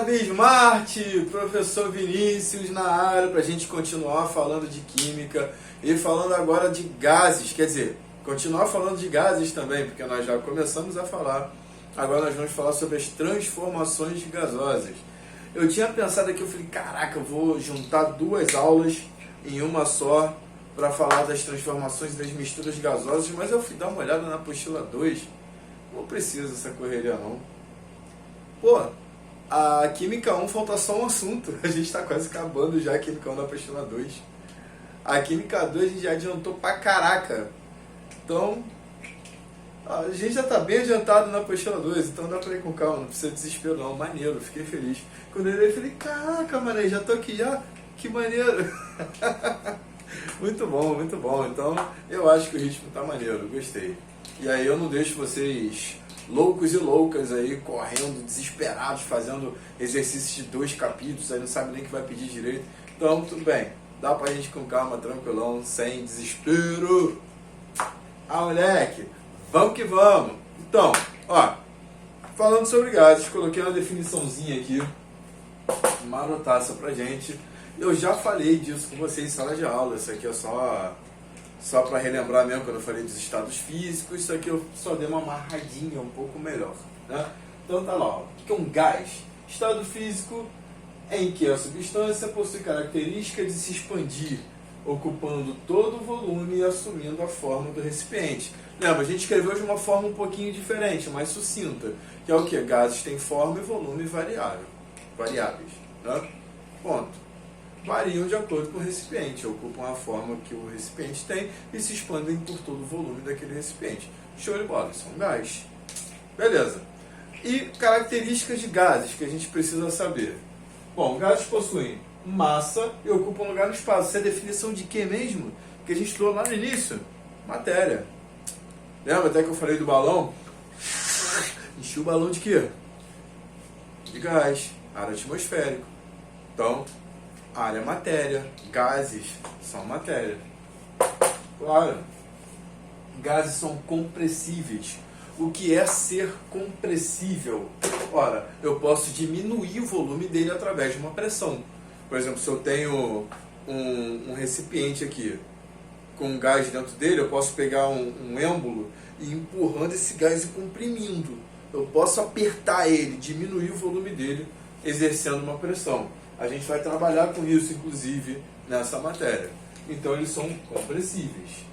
Bismart, professor Vinícius na área para a gente continuar falando de química e falando agora de gases, quer dizer, continuar falando de gases também, porque nós já começamos a falar. Agora nós vamos falar sobre as transformações gasosas. Eu tinha pensado aqui, eu falei, caraca, eu vou juntar duas aulas em uma só para falar das transformações das misturas gasosas, mas eu fui dar uma olhada na apostila 2, não precisa dessa correria não. Pô, a Química 1 falta só um assunto, a gente está quase acabando já a Química 1 da apostila 2. A Química 2 a gente já adiantou pra caraca, então a gente já está bem adiantado na apostila 2, então dá pra ir com calma, não precisa de desespero não, maneiro, fiquei feliz. Quando eu olhei, eu falei, caraca, mano, já tô aqui já, que maneiro. Muito bom, então eu acho que o ritmo tá maneiro, gostei. E aí eu não deixo vocês loucos e loucas aí, correndo, desesperados, fazendo exercícios de 2 capítulos, aí não sabe nem o que vai pedir direito. Então, tudo bem, dá pra gente com calma, tranquilão, sem desespero. Ah, moleque, vamos que vamos. Então, ó, falando sobre gases, coloquei uma definiçãozinha aqui, marotaça pra gente. Eu já falei disso com vocês em sala de aula, isso aqui é só para relembrar mesmo, quando eu falei dos estados físicos, isso aqui eu só dei uma amarradinha um pouco melhor, né? Então tá lá, ó. O que é um gás? Estado físico em que a substância possui característica de se expandir, ocupando todo o volume e assumindo a forma do recipiente. Lembra, a gente escreveu de uma forma um pouquinho diferente, mais sucinta, que é o que? Gases têm forma e volume variáveis, né? Ponto. Variam de acordo com o recipiente, ocupam a forma que o recipiente tem e se expandem por todo o volume daquele recipiente. Show de bola, isso é um gás. Beleza. E características de gases que a gente precisa saber. Bom, gases possuem massa e ocupam lugar no espaço. Isso é definição de quê mesmo? Que a gente estudou lá no início? Matéria. Lembra até que eu falei do balão? Enchi o balão de quê? De gás, ar atmosférico. Então, ar é matéria, gases são matéria. Claro, gases são compressíveis. O que é ser compressível? Ora, eu posso diminuir o volume dele através de uma pressão. Por exemplo, se eu tenho um recipiente aqui com gás dentro dele, eu posso pegar um êmbolo e ir empurrando esse gás e comprimindo. Eu posso apertar ele, diminuir o volume dele, exercendo uma pressão. A gente vai trabalhar com isso, inclusive, nessa matéria. Então, eles são compressíveis.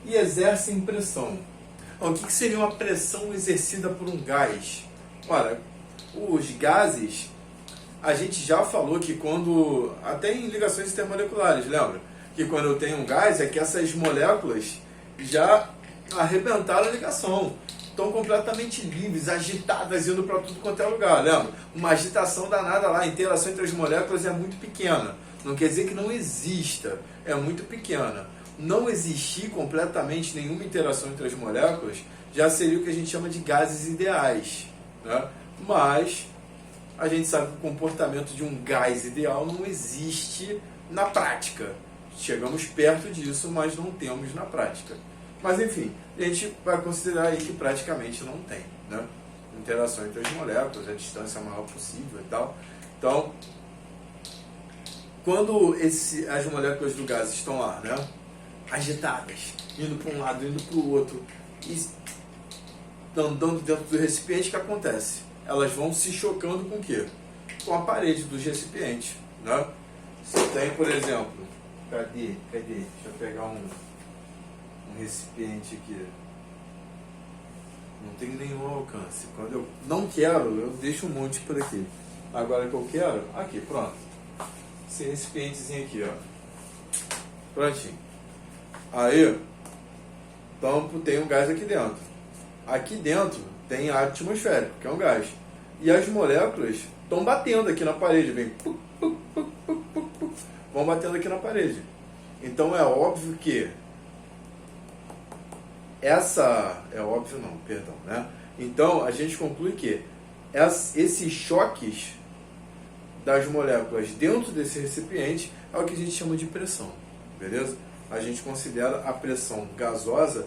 E exercem pressão. Então, o que seria uma pressão exercida por um gás? Olha, os gases, a gente já falou que quando... Até em ligações intermoleculares, lembra? Que quando eu tenho um gás, é que essas moléculas já arrebentaram a ligação. Estão completamente livres, agitadas, indo para tudo quanto é lugar, lembra? Uma agitação danada lá, a interação entre as moléculas é muito pequena. Não quer dizer que não exista, é muito pequena. Não existir completamente nenhuma interação entre as moléculas já seria o que a gente chama de gases ideais, né? Mas a gente sabe que o comportamento de um gás ideal não existe na prática. Chegamos perto disso, mas não temos na prática. Mas enfim, a gente vai considerar aí que praticamente não tem, né? Interação entre as moléculas, a distância maior possível e tal. Então, quando as moléculas do gás estão lá, né, agitadas, indo para um lado, indo para o outro, e andando dentro do recipiente, o que acontece? Elas vão se chocando com o quê? Com a parede dos recipientes, né? Se tem, por exemplo, cadê? Deixa eu pegar um recipiente aqui. Não tem nenhum alcance. Quando eu não quero, eu deixo um monte por aqui. Agora que eu quero, aqui, pronto. Esse recipientezinho aqui, ó. Prontinho. Aí, então tem um gás aqui dentro. Aqui dentro tem ar atmosférico, que é um gás. E as moléculas estão batendo aqui na parede, vem vão batendo aqui na parede. Então é óbvio que né? Então a gente conclui que esses choques das moléculas dentro desse recipiente é o que a gente chama de pressão, beleza? A gente considera a pressão gasosa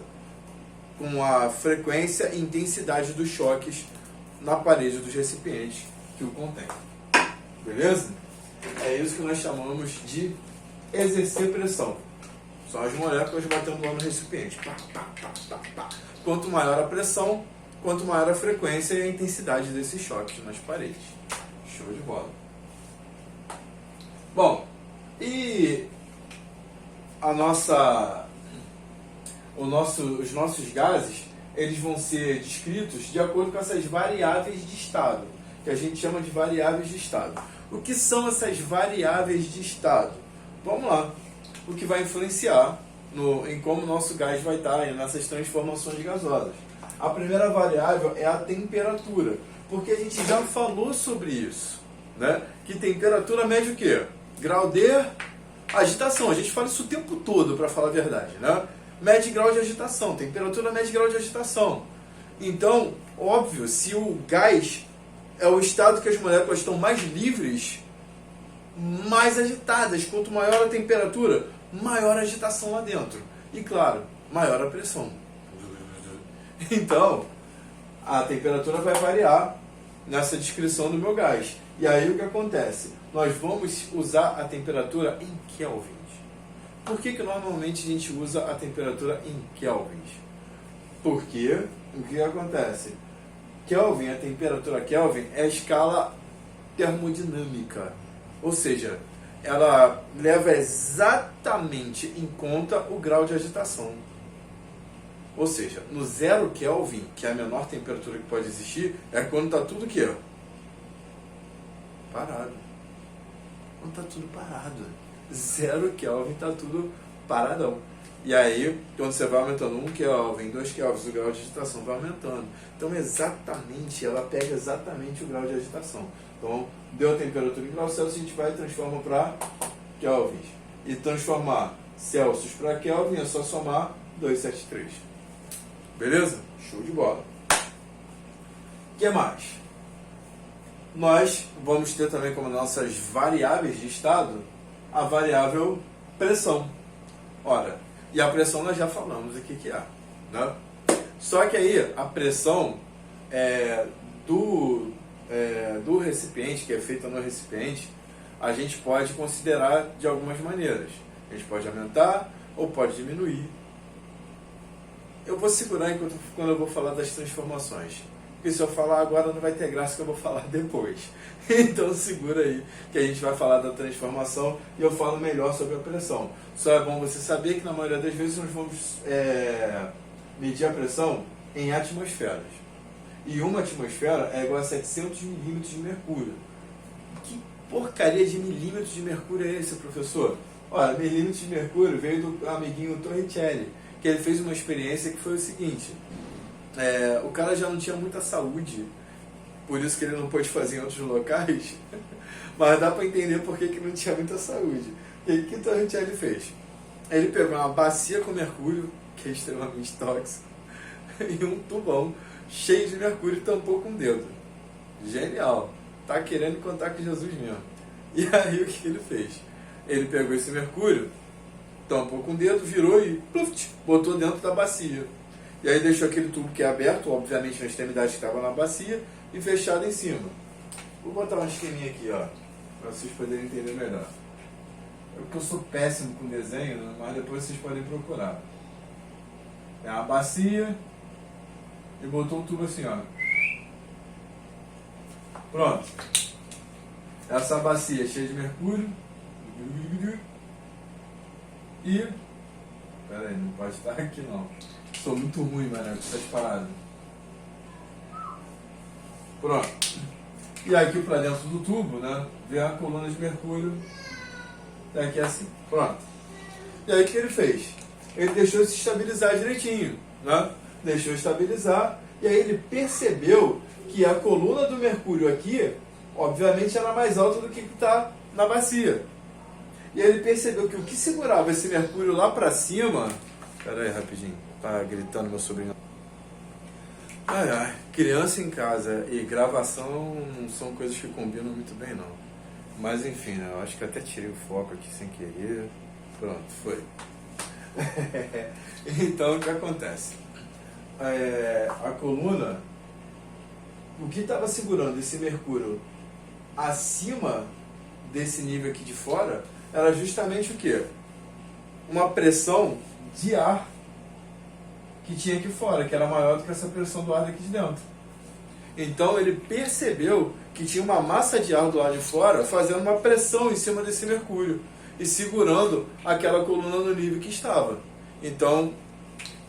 com a frequência e intensidade dos choques na parede dos recipientes que o contém. Beleza? É isso que nós chamamos de exercer pressão. São as moléculas batendo lá no recipiente. Pá, pá, pá, pá, pá. Quanto maior a pressão, quanto maior a frequência e a intensidade desses choques nas paredes. Show de bola. Bom, e os nossos gases, eles vão ser descritos de acordo com essas variáveis de estado, que a gente chama de variáveis de estado. O que são essas variáveis de estado? Vamos lá. O que vai influenciar em como o nosso gás vai estar nessas transformações gasosas. A primeira variável é a temperatura, porque a gente já falou sobre isso, né? Que temperatura mede o quê? Grau de agitação. A gente fala isso o tempo todo, para falar a verdade, né? Mede grau de agitação, temperatura mede grau de agitação. Então, óbvio, se o gás é o estado que as moléculas estão mais livres, mais agitadas. Quanto maior a temperatura, maior a agitação lá dentro. E claro, maior a pressão. Então, a temperatura vai variar nessa descrição do meu gás. E aí o que acontece? Nós vamos usar a temperatura em kelvins. Por que normalmente a gente usa a temperatura em kelvins? Porque o que acontece? Kelvin, a temperatura Kelvin é a escala termodinâmica. Ou seja, ela leva exatamente em conta o grau de agitação. Ou seja, no 0 Kelvin, que é a menor temperatura que pode existir, é quando está tudo o quê? Parado. Quando está tudo parado. 0 Kelvin está tudo paradão. E aí, quando você vai aumentando 1 Kelvin, 2 Kelvin, o grau de agitação vai aumentando. Então, ela pega exatamente o grau de agitação. Então, deu a temperatura em graus Celsius, a gente vai e transforma para Kelvins. E transformar Celsius para Kelvin é só somar 273. Beleza? Show de bola. O que mais? Nós vamos ter também como nossas variáveis de estado a variável pressão. Ora, e a pressão nós já falamos aqui que é, né? Só que aí a pressão do recipiente, que é feita no recipiente, a gente pode considerar de algumas maneiras. A gente pode aumentar ou pode diminuir. Eu vou segurar quando eu vou falar das transformações. Porque se eu falar agora não vai ter graça que eu vou falar depois. Então segura aí que a gente vai falar da transformação e eu falo melhor sobre a pressão. Só é bom você saber que na maioria das vezes nós vamos medir a pressão em atmosferas. E uma atmosfera é igual a 700 milímetros de mercúrio. Que porcaria de milímetros de mercúrio é esse, professor? Olha, milímetros de mercúrio veio do amiguinho Torricelli, que ele fez uma experiência que foi o seguinte: o cara já não tinha muita saúde, por isso que ele não pôde fazer em outros locais, mas dá para entender por que não tinha muita saúde. E aí, o que o Torricelli fez? Ele pegou uma bacia com mercúrio, que é extremamente tóxico, e um tubão cheio de mercúrio e tampou com o dedo. Genial! Tá querendo contar com Jesus mesmo. E aí o que ele fez? Ele pegou esse mercúrio, tampou com o dedo, virou e botou dentro da bacia. E aí deixou aquele tubo que é aberto, obviamente na extremidade que estava na bacia, e fechado em cima. Vou botar um esqueminha aqui, ó, para vocês poderem entender melhor. Porque eu sou péssimo com desenho, né? Mas depois vocês podem procurar. É uma bacia e botou um tubo assim, ó. Pronto. Essa bacia cheia de mercúrio. E... Pera aí, não pode estar aqui não. Sou muito ruim, mano, com essas paradas. Pronto. E aqui pra dentro do tubo, né, vem a coluna de mercúrio. Tá aqui assim. Pronto. E aí o que ele fez? Ele deixou se estabilizar direitinho, né? Deixou estabilizar. E aí ele percebeu que a coluna do mercúrio aqui, obviamente, era mais alta do que está na bacia. E aí ele percebeu que o que segurava esse mercúrio lá pra cima... Pera aí, rapidinho. Tá gritando meu sobrinho. Criança em casa e gravação não são coisas que combinam muito bem, não. Mas enfim, né? Eu acho que até tirei o foco aqui sem querer. Pronto, foi. Então, o que acontece? A coluna, o que estava segurando esse mercúrio acima desse nível aqui de fora era justamente o quê? Uma pressão de ar que tinha aqui fora, que era maior do que essa pressão do ar daqui de dentro. Então ele percebeu que tinha uma massa de ar do lado de fora fazendo uma pressão em cima desse mercúrio e segurando aquela coluna no nível que estava. Então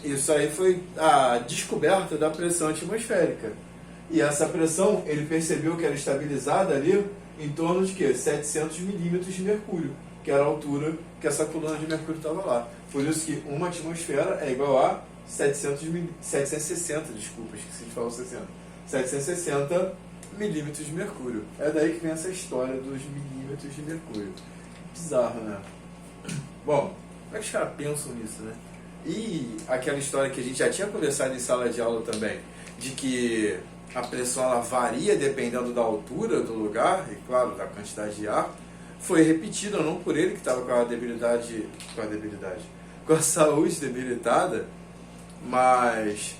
isso aí foi a descoberta da pressão atmosférica. E essa pressão ele percebeu que era estabilizada ali em torno de quê? 700 milímetros de mercúrio, que era a altura que essa coluna de mercúrio estava lá. Por isso que uma atmosfera é igual a 760, desculpa, esqueci de falar 60. 760 milímetros de mercúrio. É daí que vem essa história dos milímetros de mercúrio. Bizarro, né? Bom, como é que os caras pensam nisso, né? E aquela história que a gente já tinha conversado em sala de aula também, de que a pressão ela varia dependendo da altura do lugar e, claro, da quantidade de ar, foi repetida não por ele, que estava com a saúde debilitada, mas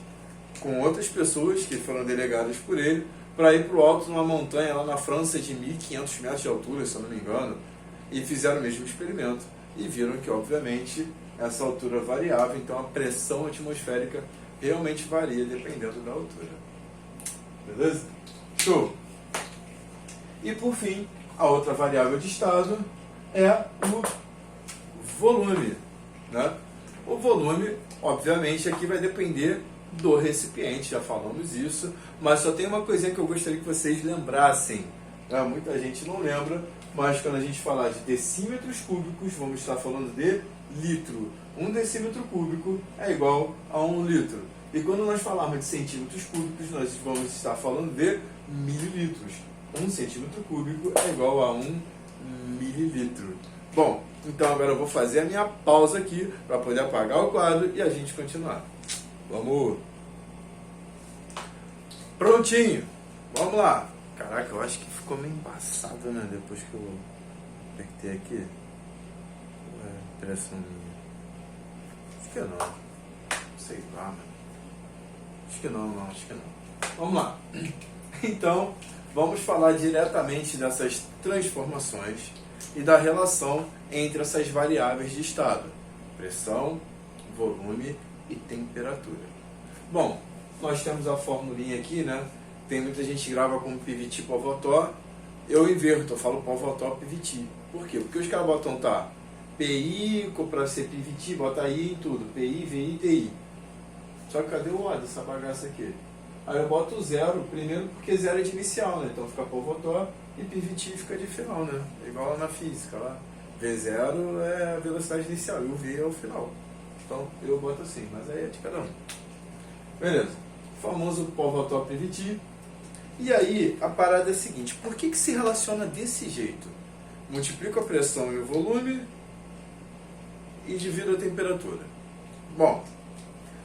com outras pessoas que foram delegadas por ele para ir para o alto de uma montanha lá na França de 1.500 metros de altura, se eu não me engano, e fizeram o mesmo experimento e viram que, obviamente, essa altura variava, então a pressão atmosférica realmente varia dependendo da altura. Beleza? Show! E por fim, a outra variável de estado é o volume, né? O volume, obviamente, aqui vai depender do recipiente, já falamos isso, mas só tem uma coisinha que eu gostaria que vocês lembrassem. Né? Muita gente não lembra, mas quando a gente falar de decímetros cúbicos, vamos estar falando de litro. 1 decímetro cúbico é igual a 1 litro. E quando nós falarmos de centímetros cúbicos, nós vamos estar falando de mililitros. 1 centímetro cúbico é igual a 1 mililitro. Bom, então agora eu vou fazer a minha pausa aqui para poder apagar o quadro e a gente continuar. Vamos! Prontinho! Vamos lá! Caraca, eu acho que ficou meio embaçado, né? Depois que eu apertei aqui. Impressão minha. Acho que não. Sei lá, mano. Acho que não. Vamos lá. Então, vamos falar diretamente dessas transformações e da relação entre essas variáveis de estado. Pressão, volume e temperatura. Bom, nós temos a formulinha aqui, né? Tem muita gente que grava como PVT Pov-Otó. Eu inverto, eu falo Pov-Otó PVT. Por quê? Porque os caras botam, PI, para ser PVT, bota I em tudo. PI, VI, TI. Só que cadê o O dessa bagaça aqui? Aí eu boto o zero, primeiro porque zero é de inicial, né? Então fica Pov-Otó e PVT fica de final, né? É igual lá na física, lá. V0 é a velocidade inicial e o V é o final. Então eu boto assim, mas aí é de cada um. Beleza. Famoso Pov-Otó PVT. E aí a parada é a seguinte, por que se relaciona desse jeito? Multiplico a pressão e o volume e divido a temperatura. Bom,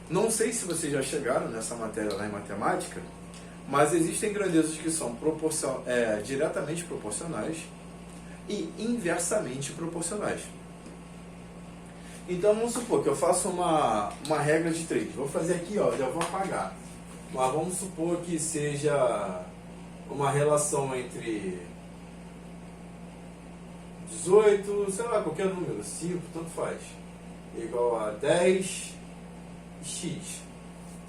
não sei se vocês já chegaram nessa matéria lá em matemática, mas existem grandezas que são diretamente proporcionais e inversamente proporcionais. Então vamos supor que eu faço uma regra de 3. Vou fazer aqui, ó, já vou apagar. Mas vamos supor que seja uma relação entre 18, sei lá, qualquer número, 5, tanto faz, igual a 10x.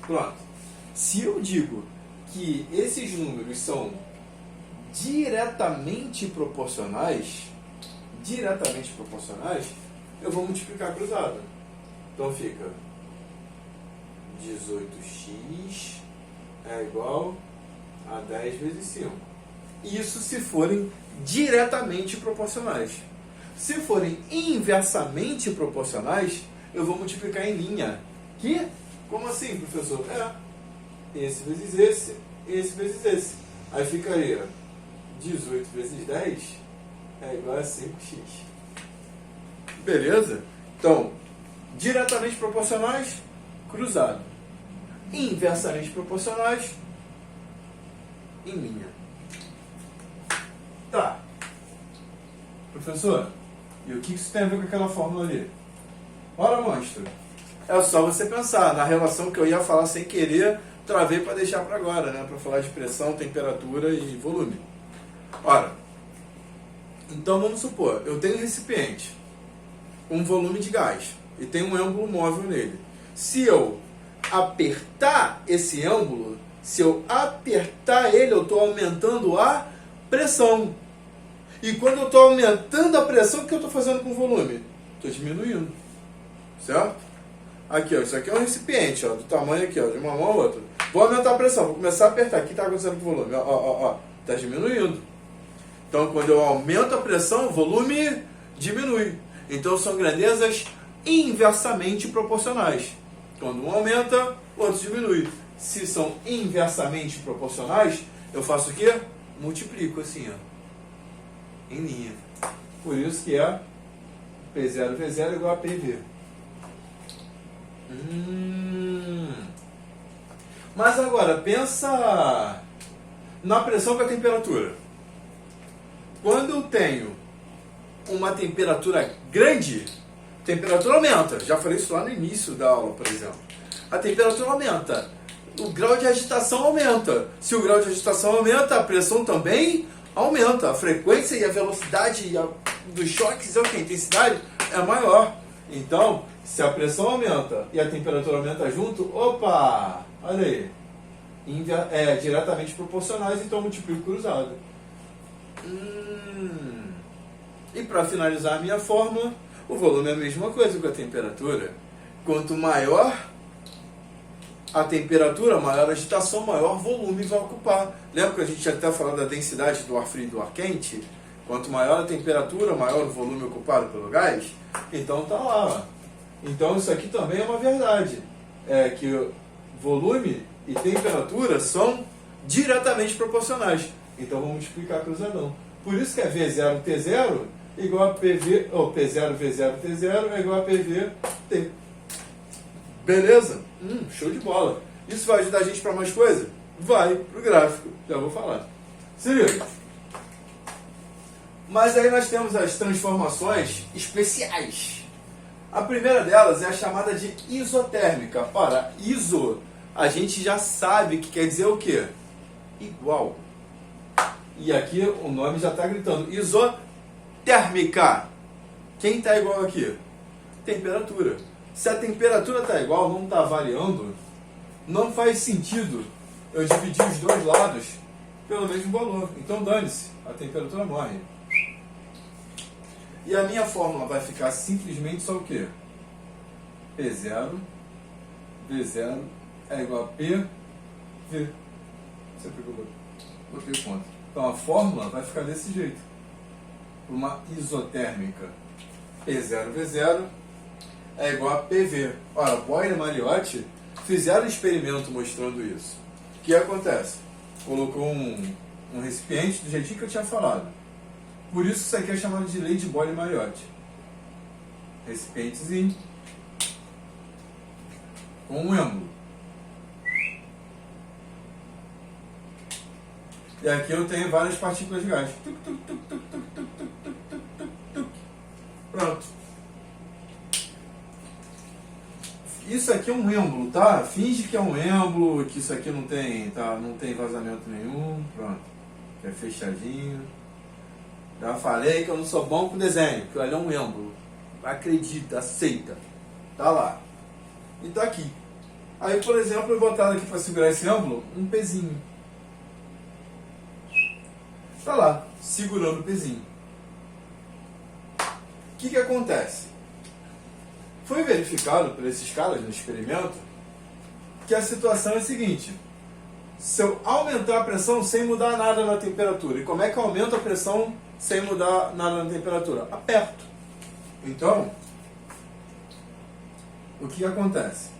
Pronto. Se eu digo que esses números são diretamente proporcionais, eu vou multiplicar cruzado. Então fica 18x é igual a 10 vezes 5. Isso se forem diretamente proporcionais. Se forem inversamente proporcionais, eu vou multiplicar em linha. Que? Como assim, professor? Esse vezes esse vezes esse. Aí ficaria 18 vezes 10 é igual a 5x. Beleza? Então, diretamente proporcionais, cruzado. Inversamente proporcionais, em linha. Tá. Professor, e o que isso tem a ver com aquela fórmula ali? Ora, monstro. É só você pensar na relação que eu ia falar sem querer, travei para deixar para agora, né? Para falar de pressão, temperatura e volume. Ora, Então vamos supor, eu tenho um recipiente, um volume de gás, e tem um êmbolo móvel nele. Se eu apertar esse êmbolo, se eu apertar ele, eu estou aumentando a pressão. E quando eu estou aumentando a pressão, o que eu estou fazendo com o volume? Estou diminuindo. Certo? Aqui, ó, isso aqui é um recipiente, ó, do tamanho aqui, ó, de uma mão a outra. Vou aumentar a pressão, vou começar a apertar. O que está acontecendo com o volume? Ó, está diminuindo. Então, quando eu aumento a pressão, o volume diminui. Então, são grandezas inversamente proporcionais. Quando um aumenta, o outro diminui. Se são inversamente proporcionais, eu faço o quê? Multiplico assim, ó, em linha. Por isso que é P0 V0 igual a PV. Mas agora, pensa na pressão com a temperatura. Quando eu tenho uma temperatura grande, a temperatura aumenta. Já falei isso lá no início da aula, por exemplo. A temperatura aumenta, o grau de agitação aumenta. Se o grau de agitação aumenta, a pressão também aumenta. A frequência e a velocidade dos choques, a intensidade é maior. Então, se a pressão aumenta e a temperatura aumenta junto, opa, olha aí, é diretamente proporcionais, então multiplico cruzado. E para finalizar a minha fórmula, o volume é a mesma coisa que a temperatura. Quanto maior a temperatura, maior a agitação, maior volume vai ocupar. Lembra que a gente já até falou da densidade do ar frio e do ar quente? Quanto maior a temperatura, maior o volume ocupado pelo gás. Então tá lá, ó. Então isso aqui também é uma verdade. É que volume e temperatura são diretamente proporcionais. Então vamos explicar cruzadão. Por isso que é V0 T0 igual a PV, ou P0 V0 T0 é igual a PV T. Beleza? Show de bola. Isso vai ajudar a gente para mais coisa? Vai pro gráfico. Já vou falar. Se liga. Mas aí nós temos as transformações especiais. A primeira delas é a chamada de isotérmica. Para iso, a gente já sabe que quer dizer o quê? Igual. E aqui o nome já está gritando. Isotérmica. Quem está igual aqui? Temperatura. Se a temperatura está igual, não está variando, não faz sentido eu dividir os dois lados pelo mesmo valor. Então dane-se, a temperatura morre. E a minha fórmula vai ficar simplesmente só o quê? P0, V0 é igual a PV. Você pegou, botei o ponto. Então a fórmula vai ficar desse jeito. Uma isotérmica. P0, V0 é igual a PV. Ora, Boyle e Mariotti fizeram um experimento mostrando isso. O que acontece? Colocou um recipiente do jeitinho que eu tinha falado. Por isso isso aqui é chamado de lei de Boyle e Mariotti. Recipientezinho com um êmbolo. E aqui eu tenho várias partículas de gás. Pronto. Isso aqui é um êmbolo, tá? Finge que é um êmbolo, que isso aqui não tem, tá? Não tem vazamento nenhum. Pronto. Que é fechadinho. Já falei que eu não sou bom com desenho, que ali é um êmbolo. Acredita, aceita. Tá lá. E tá aqui. Aí, por exemplo, eu vou botar aqui para segurar esse êmbolo um pezinho. Tá lá, segurando o pezinho. O que acontece? Foi verificado por esses caras no experimento que a situação é a seguinte: se eu aumentar a pressão sem mudar nada na temperatura, e como é que eu aumento a pressão sem mudar nada na temperatura? Aperto. Então, o que acontece?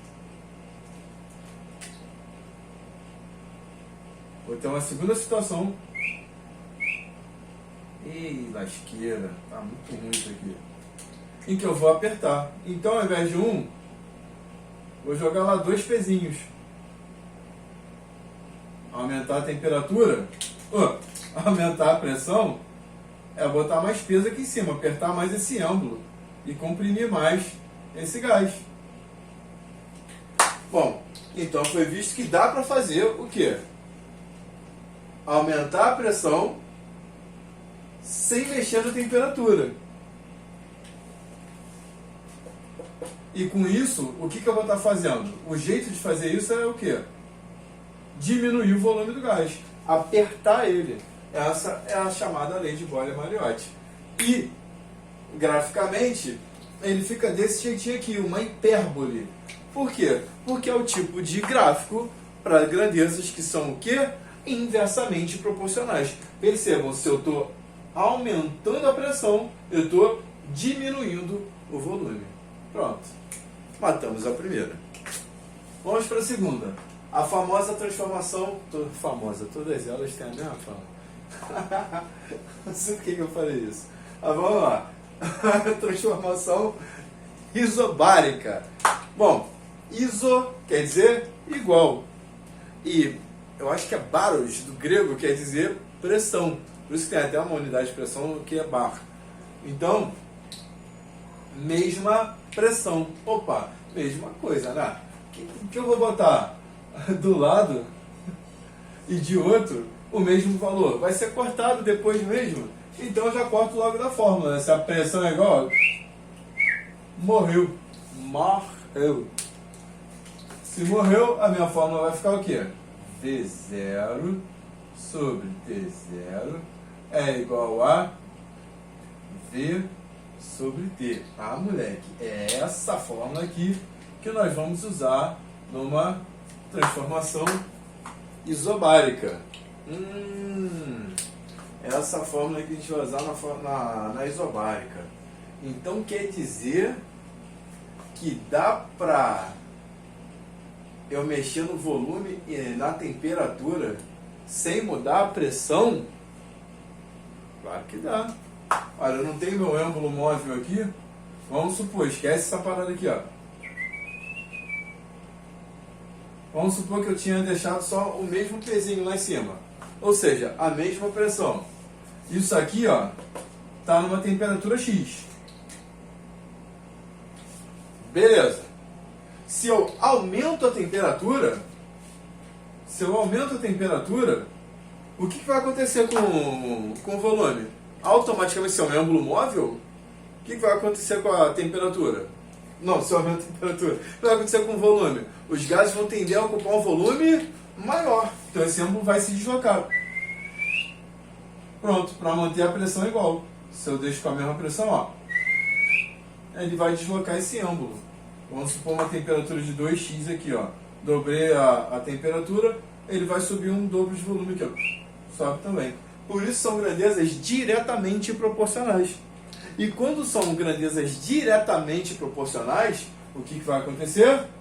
Vou ter uma segunda situação. Ih, lasqueira, tá muito ruim isso aqui. Em que eu vou apertar. Então, ao invés de um, vou jogar lá dois pezinhos. Aumentar a temperatura, aumentar a pressão, é botar mais peso aqui em cima, apertar mais esse êmbolo e comprimir mais esse gás. Bom, então foi visto que dá para fazer o quê? Aumentar a pressão sem mexer na temperatura. E com isso, o que eu vou estar fazendo? O jeito de fazer isso é o quê? Diminuir o volume do gás, apertar ele. Essa é a chamada lei de Boyle-Mariotti. E, graficamente, ele fica desse jeitinho aqui, uma hipérbole. Por quê? Porque é o tipo de gráfico para grandezas que são o quê? Inversamente proporcionais. Percebam, se eu estou aumentando a pressão, eu estou diminuindo o volume. Pronto. Matamos a primeira. Vamos para a segunda. A famosa transformação... todas elas têm a mesma fama. Não sei por que eu falei isso. Mas vamos lá. Transformação isobárica. Bom, iso quer dizer igual. E eu acho que é baros, do grego, quer dizer pressão. Por isso que tem até uma unidade de pressão que é bar. Então, mesma pressão. Opa, mesma coisa, né? O que eu vou botar do lado e de outro o mesmo valor? Vai ser cortado depois mesmo. Então eu já corto logo da fórmula. Se a pressão é igual, morreu. Morreu. Se morreu, a minha fórmula vai ficar o quê? V0 sobre T0 é igual a V sobre T. Ah, moleque, é essa fórmula aqui que nós vamos usar numa transformação isobárica. Essa fórmula que a gente vai usar na isobárica. Então quer dizer que dá para eu mexer no volume e na temperatura sem mudar a pressão? Claro que dá. Olha, eu não tenho meu êmbolo móvel aqui. Vamos supor, esquece essa parada aqui, ó. Vamos supor que eu tinha deixado só o mesmo pezinho lá em cima. Ou seja, a mesma pressão. Isso aqui, ó, tá numa temperatura X. Beleza. Se eu aumento a temperatura, o que vai acontecer com o volume? Automaticamente, se é um êmbolo móvel, o que vai acontecer com a temperatura? Não, se eu aumento a temperatura, o que vai acontecer com o volume? Os gases vão tender a ocupar um volume maior. Então esse êmbolo vai se deslocar. Pronto, para manter a pressão igual. Se eu deixo com a mesma pressão, ó, ele vai deslocar esse êmbolo. Vamos supor uma temperatura de 2x aqui, ó. Dobrei a temperatura, ele vai subir um dobro de volume aqui, ó. Sobe também. Por isso são grandezas diretamente proporcionais. E quando são grandezas diretamente proporcionais, o que vai acontecer?